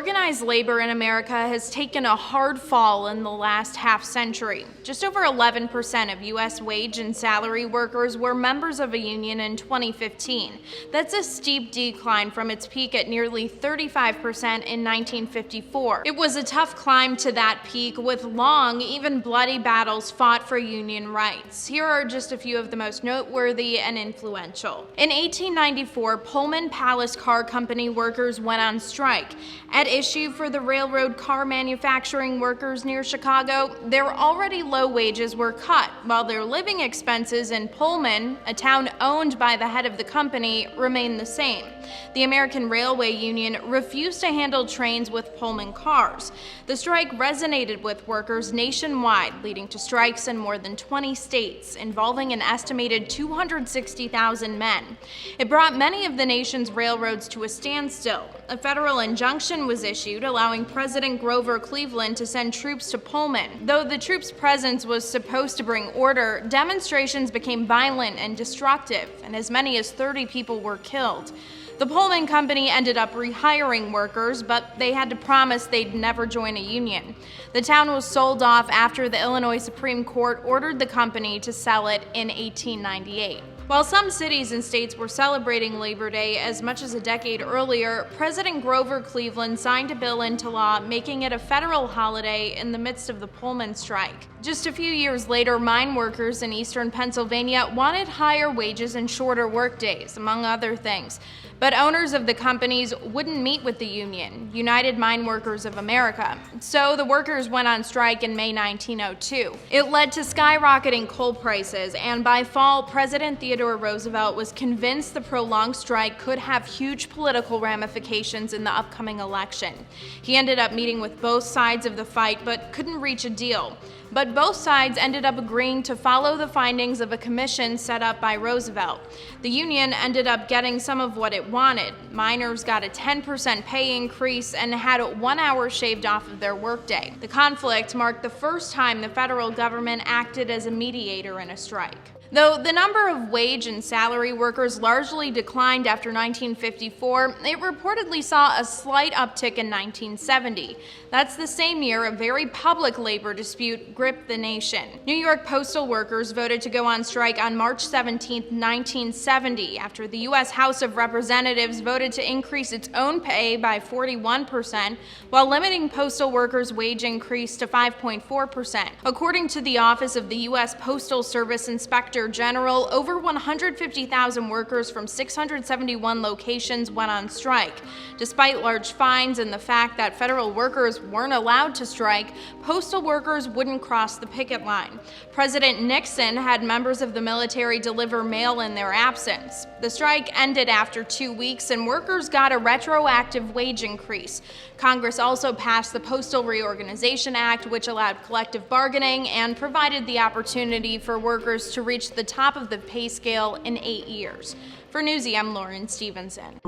Organized labor in America has taken a hard fall in the last half-century. Just over 11% of U.S. wage and salary workers were members of a union in 2015. That's a steep decline from its peak at nearly 35% in 1954. It was a tough climb to that peak, with long, even bloody battles fought for union rights. Here are just a few of the most noteworthy and influential. In 1894, Pullman Palace Car Company workers went on strike. At issue for the railroad car manufacturing workers near Chicago, their already low wages were cut, while their living expenses in Pullman, a town owned by the head of the company, remained the same. The American Railway Union refused to handle trains with Pullman cars. The strike resonated with workers nationwide, leading to strikes in more than 20 states, involving an estimated 260,000 men. It brought many of the nation's railroads to a standstill. A federal injunction was issued, allowing President Grover Cleveland to send troops to Pullman. Though the troops' presence was supposed to bring order, demonstrations became violent and destructive, and as many as 30 people were killed. The Pullman Company ended up rehiring workers, but they had to promise they'd never join a union. The town was sold off after the Illinois Supreme Court ordered the company to sell it in 1898. While some cities and states were celebrating Labor Day as much as a decade earlier, President Grover Cleveland signed a bill into law making it a federal holiday in the midst of the Pullman Strike. Just a few years later, mine workers in eastern Pennsylvania wanted higher wages and shorter workdays, among other things. But owners of the companies wouldn't meet with the union, United Mine Workers of America. So the workers went on strike in May 1902. It led to skyrocketing coal prices, and by fall, President Theodore Roosevelt was convinced the prolonged strike could have huge political ramifications in the upcoming election. He ended up meeting with both sides of the fight, but couldn't reach a deal. But both sides ended up agreeing to follow the findings of a commission set up by Roosevelt. The union ended up getting some of what it wanted. Miners got a 10% pay increase and had 1 hour shaved off of their workday. The conflict marked the first time the federal government acted as a mediator in a strike. Though the number of wage and salary workers largely declined after 1954, it reportedly saw a slight uptick in 1970. That's the same year a very public labor dispute gripped the nation. New York postal workers voted to go on strike on March 17, 1970, after the U.S. House of Representatives voted to increase its own pay by 41%, while limiting postal workers' wage increase to 5.4%. According to the Office of the U.S. Postal Service Inspector General, over 150,000 workers from 671 locations went on strike. Despite large fines and the fact that federal workers weren't allowed to strike, postal workers wouldn't cross the picket line. President Nixon had members of the military deliver mail in their absence. The strike ended after 2 weeks, and workers got a retroactive wage increase. Congress also passed the Postal Reorganization Act, which allowed collective bargaining and provided the opportunity for workers to reach the top of the pay scale in 8 years. For Newsy, I'm Lauren Stevenson.